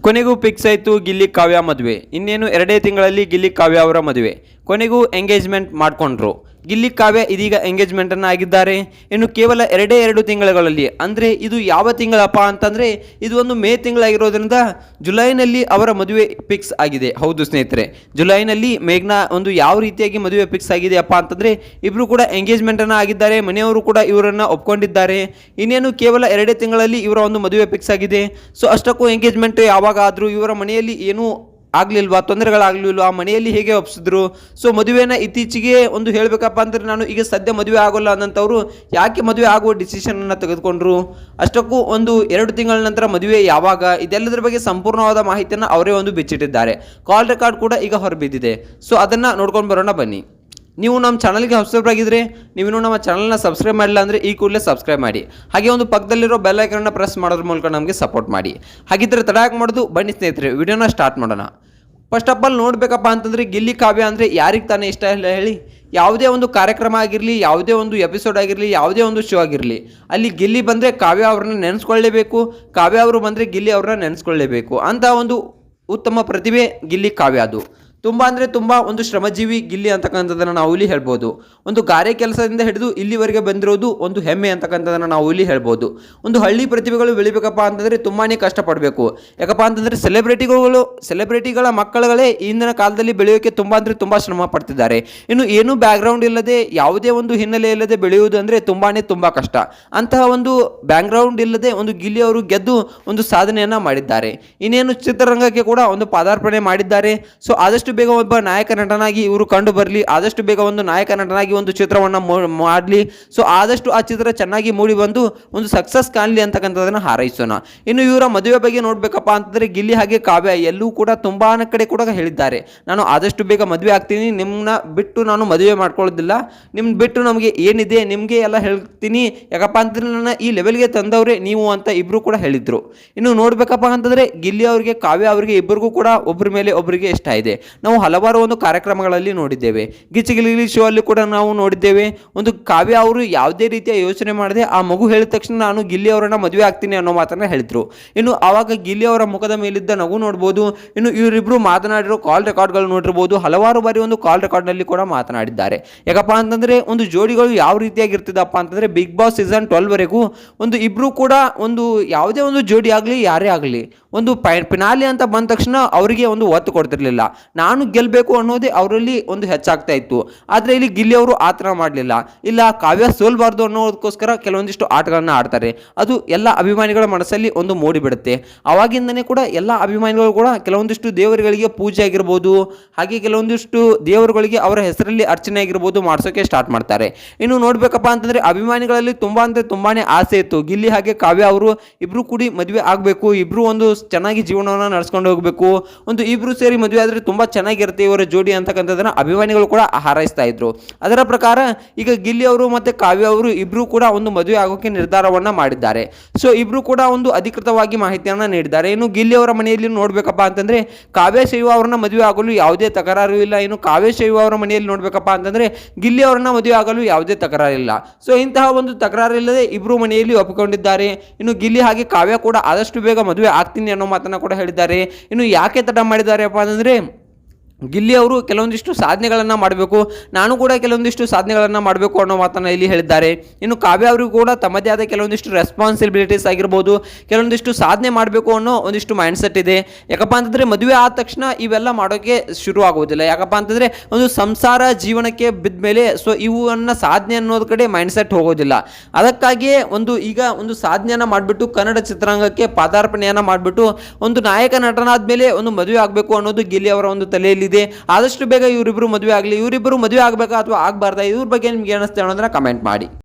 ಕೊನೆಗೂ ಫಿಕ್ಸ್ ಆಯಿತು ಗಿಲ್ಲಿ ಕಾವ್ಯ ಮದುವೆ. ಇನ್ನೇನು 2 ತಿಂಗಳಲ್ಲಿ ಗಿಲ್ಲಿ ಕಾವ್ಯ ಅವರ ಮದುವೆ. ಕೊನೆಗೂ ಎಂಗೇಜ್ಮೆಂಟ್ ಮಾಡಿಕೊಂಡ್ರು. ಗಿಲ್ಲಿ ಕಾವ್ಯ ಇದೀಗ ಎಂಗೇಜ್ಮೆಂಟನ್ನು ಆಗಿದ್ದಾರೆ. ಇನ್ನು ಕೇವಲ 2 ತಿಂಗಳುಗಳಲ್ಲಿ, ಅಂದರೆ ಇದು ಯಾವ ತಿಂಗಳಪ್ಪ ಅಂತಂದರೆ ಇದು ಒಂದು ಮೇ ತಿಂಗಳಾಗಿರೋದ್ರಿಂದ ಜುಲೈನಲ್ಲಿ ಅವರ ಮದುವೆ ಫಿಕ್ಸ್ ಆಗಿದೆ. ಹೌದು ಸ್ನೇಹಿತರೆ, ಜುಲೈನಲ್ಲಿ ಮೇಘ್ನಾ ಒಂದು ಯಾವ ರೀತಿಯಾಗಿ ಮದುವೆ ಫಿಕ್ಸ್ ಆಗಿದೆ ಅಪ್ಪ ಅಂತಂದರೆ ಇಬ್ಬರು ಕೂಡ ಎಂಗೇಜ್ಮೆಂಟನ್ನು ಆಗಿದ್ದಾರೆ. ಮನೆಯವರು ಕೂಡ ಇವರನ್ನು ಒಪ್ಕೊಂಡಿದ್ದಾರೆ. ಇನ್ನೇನು ಕೇವಲ 2 ತಿಂಗಳಲ್ಲಿ ಇವರ ಒಂದು ಮದುವೆ ಫಿಕ್ಸ್ ಆಗಿದೆ. ಸೊ ಅಷ್ಟಕ್ಕೂ ಎಂಗೇಜ್ಮೆಂಟ್ ಯಾವಾಗ ಆದರೂ ಇವರ ಮನೆಯಲ್ಲಿ ಏನೂ ಆಗಲಿಲ್ವಾ, ತೊಂದರೆಗಳಾಗಲಿಲ್ವಾ, ಮನೆಯಲ್ಲಿ ಹೇಗೆ ಒಪ್ಪಿಸಿದ್ರು? ಸೊ ಮದುವೆನ ಇತ್ತೀಚೆಗೆ ಒಂದು ಹೇಳಬೇಕಪ್ಪ ಅಂದರೆ ನಾನು ಈಗ ಸದ್ಯ ಮದುವೆ ಆಗೋಲ್ಲ ಅನ್ನೋಂಥವ್ರು ಯಾಕೆ ಮದುವೆ ಆಗುವ ಡಿಸಿಷನನ್ನು ತೆಗೆದುಕೊಂಡ್ರು? ಅಷ್ಟಕ್ಕೂ ಒಂದು 2 ತಿಂಗಳ ನಂತರ ಮದುವೆ ಯಾವಾಗ, ಇದೆಲ್ಲದರ ಬಗ್ಗೆ ಸಂಪೂರ್ಣವಾದ ಮಾಹಿತಿಯನ್ನು ಅವರೇ ಒಂದು ಬಿಚ್ಚಿಟ್ಟಿದ್ದಾರೆ. ಕಾಲ್ ರೆಕಾರ್ಡ್ ಕೂಡ ಈಗ ಹೊರಬಿದ್ದಿದೆ. ಸೊ ಅದನ್ನು ನೋಡ್ಕೊಂಡು ಬರೋಣ ಬನ್ನಿ. ನೀವು ನಮ್ಮ ಚಾನಲ್ಗೆ ಸಬ್ಸ್ಕ್ರೈಬ್ ಆಗಿದ್ದರೆ, ನೀವಿನ್ನೂ ನಮ್ಮ ಚಾನಲ್ನ ಸಬ್ಸ್ಕ್ರೈಬ್ ಮಾಡಿಲ್ಲ ಅಂದರೆ ಈ ಕೂಡಲೇ ಸಬ್ಸ್ಕ್ರೈಬ್ ಮಾಡಿ. ಹಾಗೆ ಒಂದು ಪಕ್ಕದಲ್ಲಿರೋ ಬೆಲ್ ಐಕನ್ನ ಪ್ರೆಸ್ ಮಾಡೋದ್ರ ಮೂಲಕ ನಮಗೆ ಸಪೋರ್ಟ್ ಮಾಡಿ. ಹಾಗಿದ್ದರೆ ತಡ ಯಾಕೆ ಮಾಡೋದು, ಬನ್ನಿ ಸ್ನೇಹಿತರೆ ವಿಡಿಯೋನ ಸ್ಟಾರ್ಟ್ ಮಾಡೋಣ. ಫಸ್ಟ್ ಆಫ್ ಆಲ್ ನೋಡಬೇಕಪ್ಪ ಅಂತಂದರೆ ಗಿಲ್ಲಿ ಕಾವ್ಯ ಅಂದರೆ ಯಾರಿಗೆ ತಾನೇ ಇಷ್ಟ ಇಲ್ಲ ಹೇಳಿ? ಯಾವುದೇ ಒಂದು ಕಾರ್ಯಕ್ರಮ ಆಗಿರಲಿ, ಯಾವುದೇ ಒಂದು ಎಪಿಸೋಡ್ ಆಗಿರಲಿ, ಯಾವುದೇ ಒಂದು ಶೋ ಆಗಿರಲಿ, ಅಲ್ಲಿ ಗಿಲ್ಲಿ ಬಂದರೆ ಕಾವ್ಯ ಅವ್ರನ್ನ ನೆನೆಸ್ಕೊಳ್ಳೇಬೇಕು, ಕಾವ್ಯ ಅವರು ಬಂದರೆ ಗಿಲ್ಲಿ ಅವ್ರನ್ನ ನೆನೆಸ್ಕೊಳ್ಳೇಬೇಕು ಅಂತ ಒಂದು ಉತ್ತಮ ಪ್ರತಿಭೆ ಗಿಲ್ಲಿ ಕಾವ್ಯ. ಅದು ತುಂಬ ಅಂದರೆ ತುಂಬ ಒಂದು ಶ್ರಮಜೀವಿ ಗಿಲ್ಲಿ ಅಂತಕ್ಕಂಥದ್ದನ್ನು ನಾವು ಇಲ್ಲಿ ಹೇಳ್ಬೋದು. ಒಂದು ಗಾರೆ ಕೆಲಸದಿಂದ ಹಿಡಿದು ಇಲ್ಲಿವರೆಗೆ ಬಂದಿರೋದು ಒಂದು ಹೆಮ್ಮೆ ಅಂತಕ್ಕಂಥದ್ದನ್ನು ನಾವು ಇಲ್ಲಿ ಹೇಳ್ಬೋದು. ಒಂದು ಹಳ್ಳಿ ಪ್ರತಿಭೆಗಳು ಬೆಳಿಬೇಕಪ್ಪ ಅಂತಂದರೆ ತುಂಬಾ ಕಷ್ಟಪಡಬೇಕು. ಯಾಕಪ್ಪ ಅಂತಂದರೆ ಸೆಲೆಬ್ರಿಟಿಗಳ ಮಕ್ಕಳುಗಳೇ ಇಂದಿನ ಕಾಲದಲ್ಲಿ ಬೆಳೆಯೋಕ್ಕೆ ತುಂಬ ಅಂದರೆ ತುಂಬ ಶ್ರಮ ಪಡ್ತಿದ್ದಾರೆ. ಇನ್ನು ಏನೂ ಬ್ಯಾಕ್ಗ್ರೌಂಡ್ ಇಲ್ಲದೆ, ಯಾವುದೇ ಒಂದು ಹಿನ್ನೆಲೆ ಇಲ್ಲದೆ ಬೆಳೆಯುವುದು ಅಂದರೆ ತುಂಬ ಕಷ್ಟ. ಅಂತಹ ಒಂದು ಬ್ಯಾಕ್ಗ್ರೌಂಡ್ ಇಲ್ಲದೆ ಒಂದು ಗಿಲ್ಲಿ ಅವರು ಗೆದ್ದು ಒಂದು ಸಾಧನೆಯನ್ನು ಮಾಡಿದ್ದಾರೆ. ಇನ್ನೇನು ಚಿತ್ರರಂಗಕ್ಕೆ ಕೂಡ ಒಂದು ಪಾದಾರ್ಪಣೆ ಮಾಡಿದ್ದಾರೆ. ಸೊ ಆದಷ್ಟು ಬೇಗ ಒಬ್ಬ ನಾಯಕ ನಟನಾಗಿ ಇವರು ಕಂಡು ಬರಲಿ, ಆದಷ್ಟು ಬೇಗ ಒಂದು ನಾಯಕ ನಟನಾಗಿ ಒಂದು ಚಿತ್ರವನ್ನು ಮಾಡಲಿ. ಸೊ ಆದಷ್ಟು ಆ ಚಿತ್ರ ಚೆನ್ನಾಗಿ ಮೂಡಿ ಬಂದು ಒಂದು ಸಕ್ಸಸ್ ಕಾಣಲಿ ಅಂತಕ್ಕಂಥದ್ದನ್ನು ಹಾರೈಸೋಣ. ಇನ್ನು ಇವರ ಮದುವೆ ಬಗ್ಗೆ ನೋಡಬೇಕಪ್ಪ ಅಂತಂದರೆ ಗಿಲ್ಲಿ ಹಾಗೆ ಕಾವ್ಯ ಎಲ್ಲೂ ಕೂಡ ತುಂಬಾ ಕಡೆ ಕೂಡ ಹೇಳಿದ್ದಾರೆ, ನಾನು ಆದಷ್ಟು ಬೇಗ ಮದುವೆ ಆಗ್ತೀನಿ, ನಿಮ್ಮನ್ನ ಬಿಟ್ಟು ನಾನು ಮದುವೆ ಮಾಡ್ಕೊಳ್ಳೋದಿಲ್ಲ, ನಿಮ್ಮ ಬಿಟ್ಟು ನಮಗೆ ಏನಿದೆ ನಿಮಗೆ ಎಲ್ಲ ಹೇಳ್ತೀನಿ, ಯಾಕಪ್ಪ ಅಂತಂದರೆ ನನ್ನ ಈ ಲೆವೆಲ್ಗೆ ತಂದವರೇ ನೀವು ಅಂತ ಇಬ್ಬರು ಕೂಡ ಹೇಳಿದರು. ಇನ್ನು ನೋಡಬೇಕಪ್ಪ ಅಂತಂದರೆ ಗಿಲ್ಲಿ ಅವರಿಗೆ ಕಾವ್ಯ ಅವರಿಗೆ ಇಬ್ಬರಿಗೂ ಕೂಡ ಒಬ್ಬರ ಮೇಲೆ ಒಬ್ಬರಿಗೆ ಇಷ್ಟ ಇದೆ. ನಾವು ಹಲವಾರು ಒಂದು ಕಾರ್ಯಕ್ರಮಗಳಲ್ಲಿ ನೋಡಿದ್ದೇವೆ. ಗಿಚ್ಚಿ ಶೋ ಅಲ್ಲಿ ಕೂಡ ನಾವು ನೋಡಿದ್ದೇವೆ. ಒಂದು ಕಾವ್ಯ ಅವರು ಯಾವುದೇ ರೀತಿಯ ಯೋಚನೆ ಮಾಡದೆ ಆ ಮಗು ಹೇಳಿದ ತಕ್ಷಣ ನಾನು ಗಿಲ್ಲಿ ಅವರನ್ನ ಮದುವೆ ಆಗ್ತೀನಿ ಅನ್ನೋ ಮಾತನ್ನ ಹೇಳಿದ್ರು. ಇನ್ನು ಆವಾಗ ಗಿಲ್ಲಿ ಅವರ ಮುಖದ ಮೇಲಿದ್ದ ನಗು ನೋಡ್ಬೋದು. ಇನ್ನು ಇವರಿಬ್ರು ಮಾತನಾಡಿರೋ ಕಾಲ್ ರೆಕಾರ್ಡ್ಗಳು ನೋಡಿರ್ಬೋದು. ಹಲವಾರು ಬಾರಿ ಒಂದು ಕಾಲ್ ರೆಕಾರ್ಡ್ನಲ್ಲಿ ಕೂಡ ಮಾತನಾಡಿದ್ದಾರೆ. ಯಾಕಪ್ಪ ಅಂತಂದ್ರೆ ಒಂದು ಜೋಡಿಗಳು ಯಾವ ರೀತಿಯಾಗಿರ್ತಿದಪ್ಪ ಅಂತಂದ್ರೆ ಬಿಗ್ ಬಾಸ್ ಸೀಸನ್ 12 ವರೆಗೂ ಒಂದು ಇಬ್ರು ಕೂಡ ಒಂದು ಯಾವುದೇ ಒಂದು ಜೋಡಿ ಆಗಲಿ ಯಾರೇ ಆಗಲಿ ಒಂದು ಫಿನಾಲೆ ಅಂತ ಬಂದ ತಕ್ಷಣ ಅವರಿಗೆ ಒಂದು ಒತ್ತು ಕೊಡ್ತಿರ್ಲಿಲ್ಲ. ನಾನು ಗೆಲ್ಲಬೇಕು ಅನ್ನೋದೇ ಅವರಲ್ಲಿ ಒಂದು ಹೆಚ್ಚಾಗ್ತಾ ಇತ್ತು. ಆದರೆ ಇಲ್ಲಿ ಗಿಲ್ಲಿ ಅವರು ಆ ಥರ ಮಾಡಲಿಲ್ಲ. ಇಲ್ಲ ಕಾವ್ಯ ಸೋಲ್ಬಾರ್ದು ಅನ್ನೋದಕ್ಕೋಸ್ಕರ ಕೆಲವೊಂದಿಷ್ಟು ಆಟಗಳನ್ನು ಆಡ್ತಾರೆ. ಅದು ಎಲ್ಲ ಅಭಿಮಾನಿಗಳ ಮನಸ್ಸಲ್ಲಿ ಒಂದು ಮೂಡಿಬಿಡುತ್ತೆ. ಆವಾಗಿಂದನೇ ಕೂಡ ಎಲ್ಲ ಅಭಿಮಾನಿಗಳು ಕೂಡ ಕೆಲವೊಂದಿಷ್ಟು ದೇವರುಗಳಿಗೆ ಪೂಜೆ ಆಗಿರ್ಬೋದು, ಹಾಗೆ ಕೆಲವೊಂದಿಷ್ಟು ದೇವರುಗಳಿಗೆ ಅವರ ಹೆಸರಲ್ಲಿ ಅರ್ಚನೆ ಆಗಿರ್ಬೋದು ಮಾಡಿಸೋಕೆ ಸ್ಟಾರ್ಟ್ ಮಾಡ್ತಾರೆ. ಇನ್ನು ನೋಡ್ಬೇಕಪ್ಪ ಅಂತಂದರೆ ಅಭಿಮಾನಿಗಳಲ್ಲಿ ತುಂಬ ಅಂದರೆ ತುಂಬಾ ಆಸೆ ಇತ್ತು, ಗಿಲ್ಲಿ ಹಾಗೆ ಕಾವ್ಯ ಅವರು ಇಬ್ಬರು ಕೂಡಿ ಮದುವೆ ಆಗಬೇಕು, ಇಬ್ಬರು ಒಂದು ಚೆನ್ನಾಗಿ ಜೀವನವನ್ನು ನಡೆಸ್ಕೊಂಡು ಹೋಗಬೇಕು, ಒಂದು ಇಬ್ಬರು ಸೇರಿ ಮದುವೆ ಆದರೆ ತುಂಬ ಚೆನ್ನಾಗಿರುತ್ತೆ ಇವರ ಜೋಡಿ ಅಂತಕ್ಕಂಥದ್ದನ್ನು ಅಭಿಮಾನಿಗಳು ಕೂಡ ಹಾರೈಸ್ತಾ ಇದ್ರು. ಅದರ ಪ್ರಕಾರ ಈಗ ಗಿಲ್ಲಿ ಅವರು ಮತ್ತು ಕಾವ್ಯ ಅವರು ಇಬ್ಬರು ಕೂಡ ಒಂದು ಮದುವೆ ಆಗೋಕೆ ನಿರ್ಧಾರವನ್ನು ಮಾಡಿದ್ದಾರೆ. ಸೊ ಇಬ್ಬರು ಕೂಡ ಒಂದು ಅಧಿಕೃತವಾಗಿ ಮಾಹಿತಿಯನ್ನು ನೀಡಿದ್ದಾರೆ. ಇನ್ನು ಗಿಲ್ಲಿ ಅವರ ಮನೆಯಲ್ಲಿ ನೋಡಬೇಕಪ್ಪ ಅಂತಂದರೆ ಕಾವ್ಯ ಶೈವ ಅವರನ್ನ ಮದುವೆ ಆಗಲು ಯಾವುದೇ ತಕರಾರು ಇಲ್ಲ. ಇನ್ನು ಕಾವ್ಯ ಶೈವ ಅವರ ಮನೆಯಲ್ಲಿ ನೋಡಬೇಕಪ್ಪ ಅಂತಂದರೆ ಗಿಲ್ಲಿ ಅವರನ್ನ ಮದುವೆ ಆಗಲು ಯಾವುದೇ ತಕರಾರಿಲ್ಲ. ಸೊ ಇಂತಹ ಒಂದು ತಕರಾರಿಲ್ಲದೆ ಇಬ್ಬರು ಮನೆಯಲ್ಲಿ ಒಪ್ಪಿಕೊಂಡಿದ್ದಾರೆ. ಇನ್ನು ಗಿಲ್ಲಿ ಹಾಗೆ ಕಾವ್ಯ ಕೂಡ ಆದಷ್ಟು ಬೇಗ ಮದುವೆ ಆಗ್ತೀನಿ ಅನ್ನೋ ಮಾತನ್ನು ಕೂಡ ಹೇಳಿದ್ದಾರೆ. ಇನ್ನು ಯಾಕೆ ತಡ ಮಾಡಿದ್ದಾರೆಪ್ಪ ಅಂತಂದರೆ ಗಿಲ್ಲಿ ಅವರು ಕೆಲವೊಂದಿಷ್ಟು ಸಾಧನೆಗಳನ್ನು ಮಾಡಬೇಕು, ನಾನು ಕೂಡ ಕೆಲವೊಂದಿಷ್ಟು ಸಾಧನೆಗಳನ್ನು ಮಾಡಬೇಕು ಅನ್ನೋ ಮಾತನ್ನು ಇಲ್ಲಿ ಹೇಳಿದ್ದಾರೆ. ಇನ್ನು ಕಾವ್ಯ ಅವರು ಕೂಡ ತಮ್ಮದೇ ಆದ ಕೆಲವೊಂದಿಷ್ಟು ರೆಸ್ಪಾನ್ಸಿಬಿಲಿಟೀಸ್ ಆಗಿರ್ಬೋದು, ಕೆಲವೊಂದಿಷ್ಟು ಸಾಧನೆ ಮಾಡಬೇಕು ಅನ್ನೋ ಒಂದಿಷ್ಟು ಮೈಂಡ್ಸೆಟ್ ಇದೆ. ಯಾಕಪ್ಪ ಅಂತಂದರೆ ಮದುವೆ ಆದ ತಕ್ಷಣ ಇವೆಲ್ಲ ಮಾಡೋಕ್ಕೆ ಶುರು ಆಗೋದಿಲ್ಲ. ಯಾಕಪ್ಪ ಅಂತಂದರೆ ಒಂದು ಸಂಸಾರ ಜೀವನಕ್ಕೆ ಬಿದ್ದ ಮೇಲೆ ಸೊ ಇವನ್ನ ಸಾಧನೆ ಅನ್ನೋದು ಕಡೆ ಮೈಂಡ್ಸೆಟ್ ಹೋಗೋದಿಲ್ಲ. ಅದಕ್ಕಾಗಿಯೇ ಈಗ ಒಂದು ಸಾಧನೆಯನ್ನು ಮಾಡಿಬಿಟ್ಟು ಕನ್ನಡ ಚಿತ್ರರಂಗಕ್ಕೆ ಪಾದಾರ್ಪಣೆಯನ್ನು ಮಾಡಿಬಿಟ್ಟು ಒಂದು ನಾಯಕ ನಟನಾದ ಮೇಲೆ ಒಂದು ಮದುವೆ ಆಗಬೇಕು ಅನ್ನೋದು ಗಿಲ್ಲಿ ಅವರ ಒಂದು ತಲೆಯಲ್ಲಿ ಇದೆ. ಆದಷ್ಟು ಬೇಗ ಇವರಿಬ್ಬರು ಮದುವೆ ಆಗಲಿ. ಇವರಿಬ್ಬರು ಮದುವೆ ಆಗಬೇಕಾ ಅಥವಾ ಆಗಬಾರ್ದಾ, ಇವ್ರ ಬಗ್ಗೆ ನಿಮ್ಗೆ ಏನಿಸ್ತಾ ಅನ್ನೋದನ್ನ ಕಮೆಂಟ್ ಮಾಡಿ.